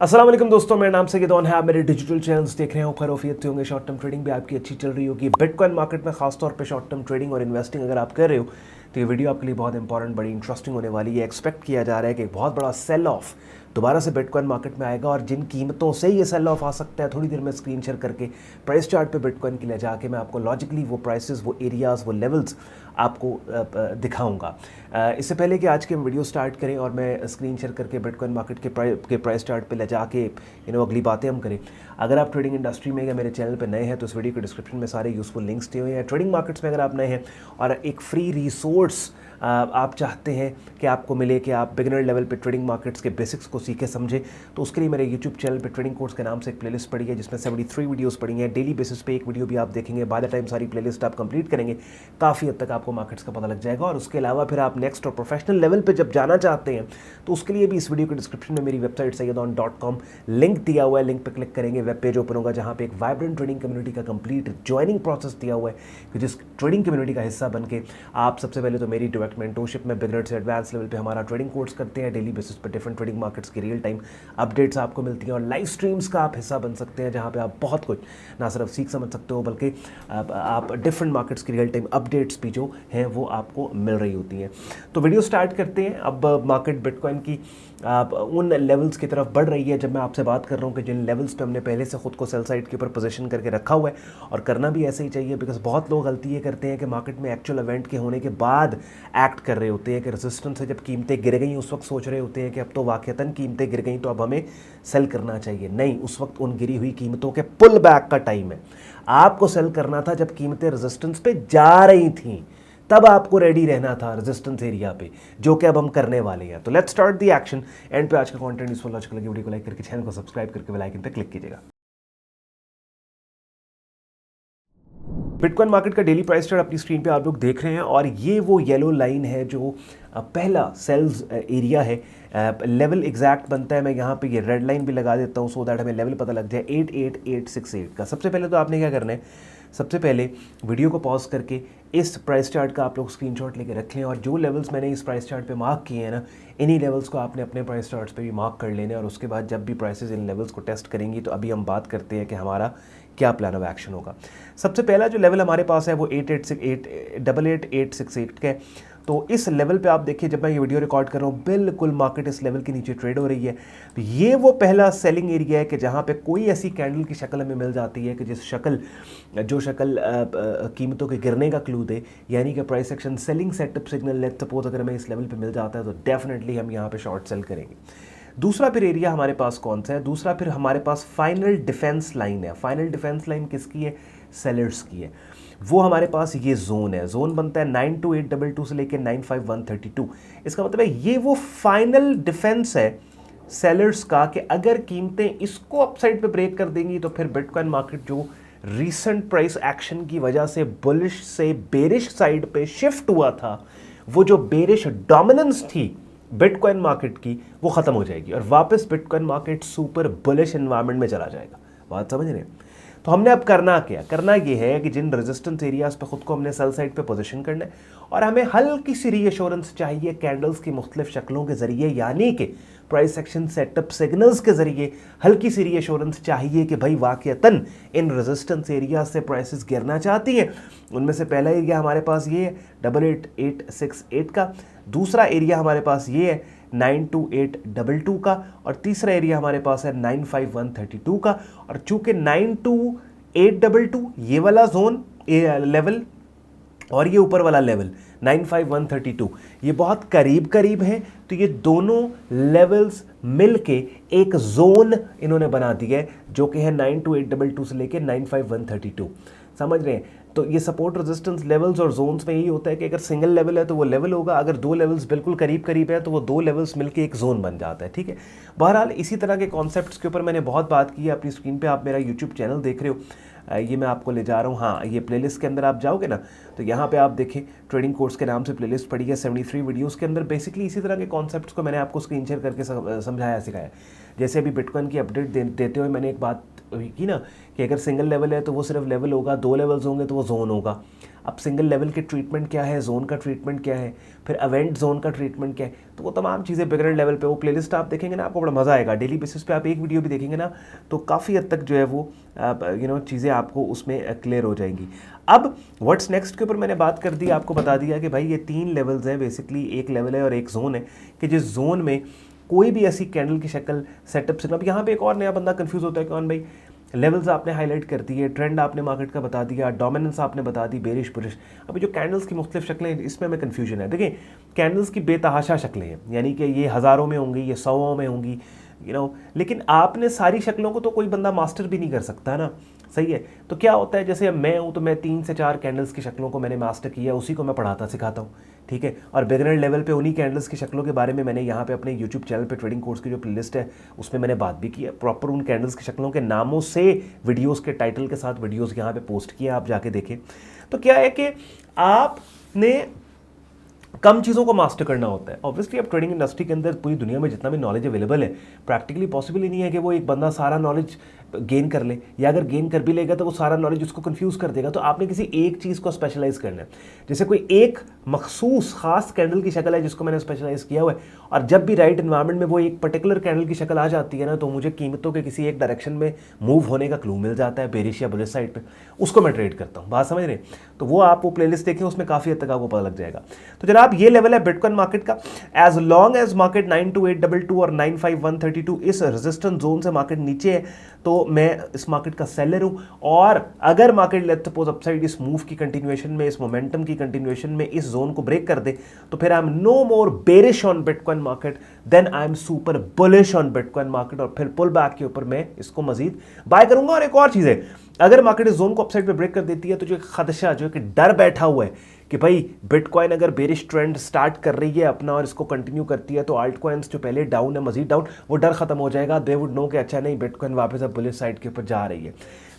अस्सलाम वालेकुम दोस्तों, मेरा नाम सैयद है। आप मेरे डिजिटल चैनल्स देख रहे हो, खैरियत से होंगे। शॉर्ट टर्म ट्रेडिंग भी आपकी अच्छी चल रही होगी। बिटकॉइन मार्केट में खासतौर पे शॉर्ट टर्म ट्रेडिंग और इन्वेस्टिंग अगर आप कर रहे हो तो ये वीडियो आपके लिए बहुत इंपॉर्टेंट, बड़ी इंटरेस्टिंग होने वाली है। एक्सपेक्ट किया जा रहा है कि एक बहुत बड़ा सेल ऑफ दोबारा से बिटकॉइन मार्केट में आएगा और जिन कीमतों से ये सेल ऑफ आ सकता है, थोड़ी देर में स्क्रीन शेयर करके प्राइस चार्ट पे बिटकॉइन के लिए जाके मैं आपको लॉजिकली वो प्राइसेस, वो एरियाज़, वो लेवल्स आपको दिखाऊंगा। इससे पहले कि आज के वीडियो स्टार्ट करें और मैं स्क्रीन शेयर करके बिटकॉइन मार्केट के प्राइस चार्ट पे ले जाके अगली बातें हम करें। अगर आप ट्रेडिंग इंडस्ट्री में या मेरे चैनल पे नए हैं तो इस वीडियो के डिस्क्रिप्शन में सारे यूज़फुल लिंक्स दिए हुए हैं। ट्रेडिंग मार्केट्स में अगर आप नए हैं और एक फ्री रिसोर्स आप चाहते हैं कि आपको मिले, कि आप बिगिनर लेवल पे ट्रेडिंग मार्केट्स के बेसिक्स को सीखे समझे, तो उसके लिए मेरे यूट्यूब चैनल पे ट्रेडिंग कोर्स के नाम से एक प्लेलिस्ट पड़ी है जिसमें 73 वीडियोस पड़ी हैं। डेली बेसिस पे एक वीडियो भी आप देखेंगे। बाय द टाइम सारी प्लेलिस्ट आप कंप्लीट करेंगे, काफ़ी हद तक आपको मार्केट्स का पता लग जाएगा। और उसके अलावा फिर आप नेक्स्ट और प्रोफेशनल लेवल पर जब जाना चाहते हैं तो उसके लिए भी इस वीडियो के डिस्क्रिप्शन में मेरी वेबसाइट sayyadon.com लिंक दिया हुआ है। लिंक पर क्लिक करेंगे, वेब पेज ओपन होगा जहाँ पे एक वाइब्रेंट ट्रेडिंग कम्युनिटी का कंप्लीट ज्वाइनिंग प्रोसेस दिया हुआ है कि जिस ट्रेडिंग कम्युनिटी का हिस्सा बन के आप सबसे पहले तो मेरी डायरेक्ट मेंटरशिप में बिगिनर से एडवांस लेवल पे हमारा ट्रेडिंग कोर्स करते हैं। डेली बेसिस पर डिफरेंट ट्रेडिंग मार्केट्स की रियल टाइम अपडेट्स आपको मिलती हैं और लाइव स्ट्रीम्स का आप हिस्सा बन सकते हैं जहाँ पे आप बहुत कुछ ना सिर्फ सीख समझ सकते हो बल्कि आप डिफरेंट मार्केट्स की रियल टाइम अपडेट्स भी जो हैं वो आपको मिल रही होती हैं। तो वीडियो स्टार्ट करते हैं। अब मार्केट बिटकॉइन की उन लेवल्स की तरफ बढ़ रही है जब मैं आपसे बात कर रहा हूँ कि जिन लेवल्स पे हमने पहले से खुद को सेल साइड के ऊपर पोजीशन करके रखा हुआ है, और करना भी ऐसे ही चाहिए। बिकॉज बहुत लोग गलती ये करते हैं कि मार्केट में एक्चुअल इवेंट के होने के बाद एक्ट कर रहे होते हैं कि रेजिस्टेंस से जब कीमतें गिर गई उस वक्त सोच रहे होते हैं कि अब तो वाकईतन कीमतें गिर गई तो अब हमें सेल करना चाहिए। नहीं, उस वक्त उन गिरी हुई कीमतों के पुल बैक का टाइम है। आपको सेल करना था जब कीमतें रेजिस्टेंस पे जा रही थी, तब आपको रेडी रहना था रेजिस्टेंस एरिया पे, जो कि अब हम करने वाले हैं। तो let's start the action. And पे आज का कंटेंट यूजफुल लॉजिकल लगे वीडियो को लाइक करके चैनल को सब्सक्राइब करके बेल आइकन पे क्लिक कीजिएगा। बिटकॉइन मार्केट का डेली प्राइस चार्ट अपनी स्क्रीन पे आप लोग देख रहे हैं और ये वो येलो लाइन है जो पहला सेल्स एरिया है। लेवल एग्जैक्ट बनता है, मैं यहाँ पे ये रेड लाइन भी लगा देता हूँ सो दैट हमें लेवल पता लग जाए 88868 का। सबसे पहले तो आपने क्या करना है, सबसे पहले वीडियो को पॉज करके इस प्राइस चार्ट का आप लोग स्क्रीनशॉट लेके रख लें और जो लेवल्स मैंने इस प्राइस चार्ट पे मार्क किए हैं ना, इन्हीं लेवल्स को आपने अपने प्राइस चार्ट्स पे भी मार्क कर लेने। और उसके बाद जब भी प्राइसेस इन लेवल्स को टेस्ट करेंगी तो अभी हम बात करते हैं कि हमारा क्या प्लान ऑफ एक्शन होगा। सबसे पहला जो लेवल हमारे पास है वो 8868 का है। तो इस लेवल पे आप देखिए, जब मैं ये वीडियो रिकॉर्ड कर रहा हूँ बिल्कुल मार्केट इस लेवल के नीचे ट्रेड हो रही है। तो ये वो पहला सेलिंग एरिया है कि जहाँ पे कोई ऐसी कैंडल की शक्ल हमें मिल जाती है कि जो शक्ल कीमतों के गिरने का क्लू दे, यानी कि price action selling setup signal. Let's suppose अगर हमें इस लेवल पे मिल जाता है तो डेफिनेटली हम यहाँ पे शॉर्ट सेल करेंगे। दूसरा फिर एरिया हमारे पास कौन सा है? दूसरा फिर हमारे पास फाइनल डिफेंस लाइन है। फाइनल डिफेंस लाइन किसकी है? सेलर्स की है। वो हमारे पास ये जोन है। जोन बनता है 92822 से लेकर 95132। इसका मतलब है ये वो फाइनल डिफेंस है सेलर्स का कि अगर कीमतें इसको अपसाइड पे ब्रेक कर देंगी तो फिर बिटकॉइन मार्केट जो रीसेंट प्राइस एक्शन की वजह से बुलिश से बेरिश साइड पे शिफ्ट हुआ था, वो जो बेरिश डोमिनेंस थी बिटकॉइन मार्केट की, वो खत्म हो जाएगी और वापस bitcoin market super bullish environment में चला जाएगा। बात समझ रहे हैं? तो हमने अब करना क्या? करना ये है कि जिन रेजिस्टेंस एरियाज पे खुद को हमने सेल साइड पे पोजीशन करना है और हमें हल्की सी रीअश्योरेंस चाहिए कैंडल्स की मुख्तलिफ शक्लों के जरिए, यानी कि प्राइस एक्शन सेटअप सिग्नल्स के जरिए हल्की सी रीअश्योरेंस चाहिए कि भाई वाकईतन इन रेजिस्टेंस एरिया से प्राइसेस गिरना चाहती हैं। उनमें से पहला एरिया हमारे पास ये है 88868 का, दूसरा एरिया हमारे पास ये है 92822 का और तीसरा एरिया हमारे पास है 95132 का। और चूंकि 92822 ये वाला जोन लेवल और ये ऊपर वाला लेवल 95132 ये बहुत करीब करीब है, तो ये दोनों लेवल्स मिलके एक जोन इन्होंने बना दिया है जो कि है 92822 से लेके 95132। समझ रहे हैं? तो ये सपोर्ट रेजिस्टेंस लेवल्स और जोन्स में यही होता है कि अगर सिंगल लेवल है तो वो लेवल होगा, अगर दो लेवल्स बिल्कुल करीब करीब है तो वो दो लेवल्स मिलके एक जोन बन जाता है। ठीक है, बहरहाल इसी तरह के कॉन्सेप्ट्स के ऊपर मैंने बहुत बात की है। अपनी स्क्रीन पे आप मेरा यूट्यूब चैनल देख रहे हो, ये मैं आपको ले जा रहा हूँ। हाँ, ये प्लेलिस्ट के अंदर आप जाओगे ना तो यहाँ पे आप देखें ट्रेडिंग कोर्स के नाम से प्लेलिस्ट पड़ी है 73 वीडियोस के अंदर। बेसिकली इसी तरह के कॉन्सेप्ट्स को मैंने आपको स्क्रीन शेयर करके समझाया सिखाया। जैसे अभी बिटकॉइन की अपडेट देते हुए मैंने एक बात की ना कि अगर सिंगल लेवल है तो वो सिर्फ लेवल होगा, दो लेवल्स होंगे तो वो जोन होगा। अब सिंगल लेवल के ट्रीटमेंट क्या है, जोन का ट्रीटमेंट क्या है, फिर इवेंट जोन का ट्रीटमेंट क्या है, तो वो तमाम चीज़ें बिगनर लेवल पे वो प्लेलिस्ट आप देखेंगे ना, आपको बड़ा मज़ा आएगा। डेली बेसिस पे आप एक वीडियो भी देखेंगे ना तो काफ़ी हद तक जो है वो चीज़ें आपको उसमें क्लियर हो जाएंगी। अब व्हाट्स नेक्स्ट के ऊपर मैंने बात कर दी, आपको बता दिया कि भाई ये 3 लेवल्स हैं बेसिकली, एक लेवल है और एक जोन है कि जिस जोन में कोई भी ऐसी कैंडल की शक्ल सेटअप से, अब यहाँ पे एक और नया बंदा कंफ्यूज होता है कि कौन भाई लेवल्स आपने हाईलाइट कर दिए, ट्रेंड आपने मार्केट का बता दिया, डोमिनेंस आपने बता दी, बेरिश बुलिश। अभी जो कैंडल्स की मुख्तलिफ शक्लें इसमें हमें कन्फ्यूजन है। देखिए कैंडल्स की बेतहाशा शक्लें हैं, यानी कि ये हज़ारों में होंगी, ये सौओं में होंगी, लेकिन आपने सारी शक्लों को तो कोई बंदा मास्टर भी नहीं कर सकता ना, सही है। तो क्या होता है, जैसे मैं हूँ तो मैं 3 से 4 कैंडल्स की शक्लों को मैंने मास्टर किया, उसी को मैं पढ़ाता सिखाता हूँ, ठीक है। और बिगिनर लेवल पे उन्हीं कैंडल्स की शक्लों के बारे में मैंने यहाँ पे अपने यूट्यूब चैनल पे ट्रेडिंग कोर्स की जो प्लेलिस्ट है उसमें मैंने बात भी की है, प्रॉपर उन कैंडल्स की शक्लों के नामों से वीडियोज़ के टाइटल के साथ वीडियोज़ यहाँ पे पोस्ट किए, आप जाके देखें। तो क्या है कि आपने कम चीज़ों को मास्टर करना होता है। ऑब्वियसली अब ट्रेडिंग इंडस्ट्री के अंदर पूरी दुनिया में जितना भी नॉलेज अवेलेबल है, प्रैक्टिकली पॉसिबल ही नहीं है कि वो एक बंदा सारा नॉलेज गेन कर ले, या अगर गेन कर भी लेगा तो वो सारा नॉलेज उसको कंफ्यूज कर देगा। तो आपने किसी एक चीज़ को स्पेशलाइज करना है। जैसे कोई एक मखसूस खास कैंडल की शक्ल है जिसको मैंने स्पेशलाइज किया हुआ है, और जब भी राइट एनवायरनमेंट में वो एक पर्टिकुलर कैंडल की शक्ल आ जाती है ना, तो मुझे कीमतों के किसी एक डायरेक्शन में मूव होने का क्लू मिल जाता है, बेरिश या बुलिश साइड पे, उसको मैं ट्रेड करता हूँ। बात समझ रहे हैं? तो वो आप वो प्लेलिस्ट देखें, उसमें काफ़ी हद तक आपको पता लग जाएगा। तो जनाब ये लेवल है बिटकॉइन मार्केट का। एज लॉन्ग एज मार्केट 92822 और 95132 इस रेजिस्टेंस जोन से मार्केट नीचे है तो मैं इस मार्केट का सेलर हूं। और अगर मार्केट लेट्स सपोज अपसाइड इस मूव की कंटिन्यूएशन में, इस मोमेंटम की कंटिन्यूएशन में इस जोन को ब्रेक कर दे, तो फिर I am no more bearish on bitcoin market, then I am super bullish on bitcoin market. और फिर पुल बैक के ऊपर मैं इसको मजीद बाय करूंगा। और एक और चीज है, अगर मार्केट इस जोन को अपसाइड पे ब्रेक कर देती है तो जो एक खदशा, जो एक डर बैठा हुआ है कि भाई बिटकॉइन अगर बेरिश ट्रेंड स्टार्ट कर रही है अपना और इसको कंटिन्यू करती है तो आल्ट कॉइन्स जो पहले डाउन है मजीद डाउन, वो डर खत्म हो जाएगा। दे वुड नो कि अच्छा नहीं, बिटकॉइन वापस अब बुलिश साइड के ऊपर जा रही है।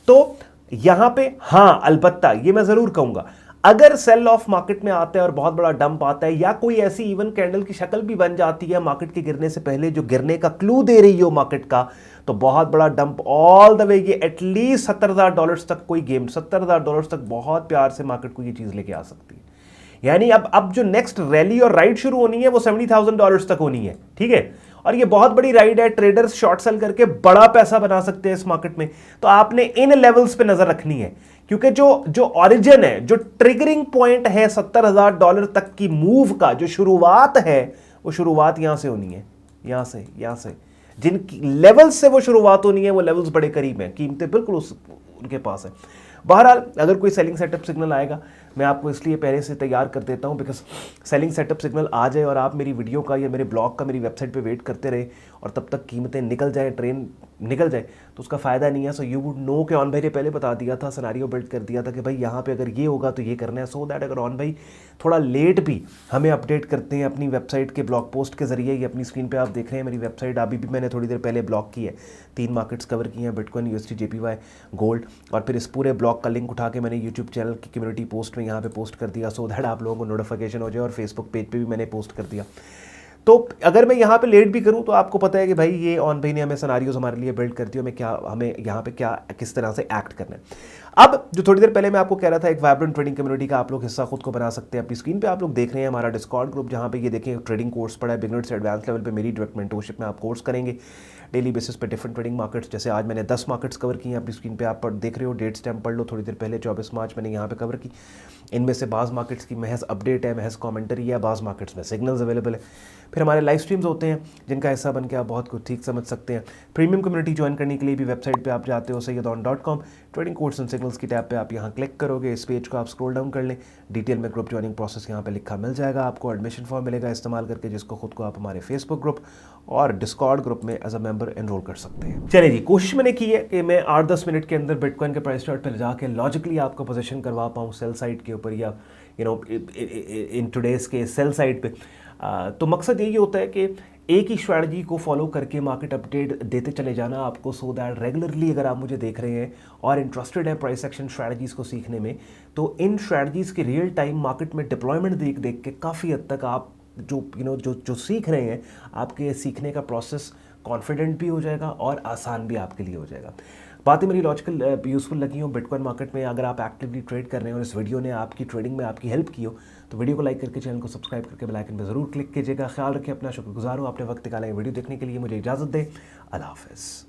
तो यहां पे हाँ, अलबत्ता ये मैं जरूर कहूंगा, अगर सेल ऑफ मार्केट में आता है और बहुत बड़ा डंप आता है, या कोई ऐसी इवन कैंडल की शक्ल भी बन जाती है मार्केट के गिरने से पहले जो गिरने का क्लू दे रही हो मार्केट का, तो बहुत बड़ा डंप ऑल द वे, ये एटलीस्ट $70,000 तक कोई गेम, $70,000 तक बहुत प्यार से मार्केट को ये चीज लेके आ सकती है। यानी अब जो नेक्स्ट रैली और राइड शुरू होनी है वो $70,000 तक होनी है, ठीक है। और ये बहुत बड़ी राइड है, ट्रेडर्स शॉर्ट सेल करके बड़ा पैसा बना सकते हैं इस मार्केट में। तो आपने इन लेवल्स पे नजर रखनी है, क्योंकि जो ऑरिजिन है, जो ट्रिगरिंग पॉइंट है $70,000 तक की मूव का, जो शुरुआत है, वो शुरुआत यहां से होनी है, यहां से जिन लेवल्स से वो शुरुआत होनी है वो लेवल्स बड़े करीब हैं, कीमतें बिल्कुल उनके पास है। बहरहाल अगर कोई सेलिंग सेटअप सिग्नल आएगा, मैं आपको इसलिए पहले से तैयार कर देता हूं बिकॉज सेलिंग सेटअप सिग्नल आ जाए और आप मेरी वीडियो का या मेरे ब्लॉग का मेरी वेबसाइट पे वेट करते रहे और तब तक कीमतें निकल जाए, ट्रेन निकल जाए, तो उसका फ़ायदा नहीं है। सो यू वुड नो कि ऑन भाई ने पहले बता दिया था, सिनेरियो बिल्ड कर दिया था कि भाई यहाँ पे अगर ये होगा तो ये करना है, सो दैट अगर ऑन भाई थोड़ा लेट भी हमें अपडेट करते हैं अपनी वेबसाइट के ब्लॉग पोस्ट के जरिए। ये अपनी स्क्रीन पे आप देख रहे हैं मेरी वेबसाइट, अभी भी मैंने थोड़ी देर पहले ब्लॉग की है, 3 मार्केट्स कवर की हैं, बिटकॉइन, USD, JPY, गोल्ड, और फिर इस पूरे ब्लॉग का लिंक उठा के मैंने यूट्यूब चैनल की कम्युनिटी पोस्ट में यहाँ पे पोस्ट कर दिया, सो दैट आप लोगों को नोटिफिकेशन हो जाए, और फेसबुक पेज पे भी मैंने पोस्ट कर दिया। तो अगर मैं यहाँ पे लेट भी करूँ तो आपको पता है कि भाई ये ऑन भाई ने हमें सिनेरियोज हमारे लिए बिल्ड कर दिया, हमें यहाँ पे क्या किस तरह से एक्ट करना है। अब जो थोड़ी देर पहले मैं आपको कह रहा था, एक वाइब्रेंट ट्रेडिंग कम्युनिटी का आप लोग हिस्सा खुद को बना सकते हैं। अपनी स्क्रीन पे आप लोग देख रहे हैं हमारा डिस्कॉर्ड ग्रुप, जहाँ पे ये देखें ट्रेडिंग कोर्स पड़ा है, बिगिनर से एडवांस लेवल पे मेरी डायरेक्ट मेंटरशिप में आप कोर्स करेंगे डेली बेसिस पे डिफरेंट ट्रेडिंग मार्केट्स। जैसे आज मैंने 10 मार्केट्स कवर की हैं, अपनी स्क्रीन पे आप देख रहे हो, डेट स्टैम्प पढ़ लो, थोड़ी देर पहले 24 मार्च मैंने यहाँ पे कवर की। इनमें से बाज़ मार्केट्स की महज अपडेट है, महज कमेंटरी है, बाज़ मार्केट्स में सिग्नल्स अवेलेबल है। फिर हमारे लाइव स्ट्रीम्स होते हैं जिनका हिस्सा बन के आप बहुत कुछ ठीक समझ सकते हैं। प्रीमियम कम्युनिटी ज्वाइन करने के लिए भी वेबसाइट पे आप जाते हो sayyadon.com, trading course and signals की टैब पे आप यहाँ क्लिक करोगे, इस पेज को आप स्क्रॉल डाउन कर लें, डिटेल में ग्रुप ज्वाइनिंग प्रोसेस यहाँ पे लिखा मिल जाएगा आपको, एडमिशन फॉर्म मिलेगा इस्तेमाल करके, जिसको खुद को आप हमारे फेसबुक ग्रुप और डिस्कॉर्ड ग्रुप में एज अ मेंबर एनरोल कर सकते हैं। चलिए जी, कोशिश मैंने की है कि मैं 8-10 मिनट के अंदर बिटकॉइन के प्राइस चार्ट पर जाके लॉजिकली आपको पोजीशन करवा पाऊँ सेल साइड के ऊपर, या इन टुडेज के सेल साइड पे। तो मकसद यही होता है कि एक ही स्ट्रैटेजी को फॉलो करके मार्केट अपडेट देते चले जाना आपको, सो दैट रेगुलरली अगर आप मुझे देख रहे हैं और इंटरेस्टेड हैं प्राइस एक्शन स्ट्रैटेजीज़ को सीखने में, तो इन स्ट्रैटेजीज़ के रियल टाइम मार्केट में डिप्लॉयमेंट देख देख के काफ़ी हद तक आप जो सीख रहे हैं, आपके सीखने का प्रोसेस कॉन्फिडेंट भी हो जाएगा और आसान भी आपके लिए हो जाएगा। बातें मेरी लॉजिकल यूज़फुल लगी हो बिटकॉइन मार्केट में, अगर आप एक्टिवली ट्रेड कर रहे हैं और इस वीडियो ने आपकी ट्रेडिंग में आपकी हेल्प की हो तो वीडियो को लाइक करके चैनल को सब्सक्राइब करके बेल आइकन पर ज़रूर क्लिक कीजिएगा। ख्याल रखिए अपना, शुक्रगुजार हूँ आपने वक्त निकाला वीडियो देखने के लिए। मुझे इजाज़त दें, अल्लाह हाफ़िज़।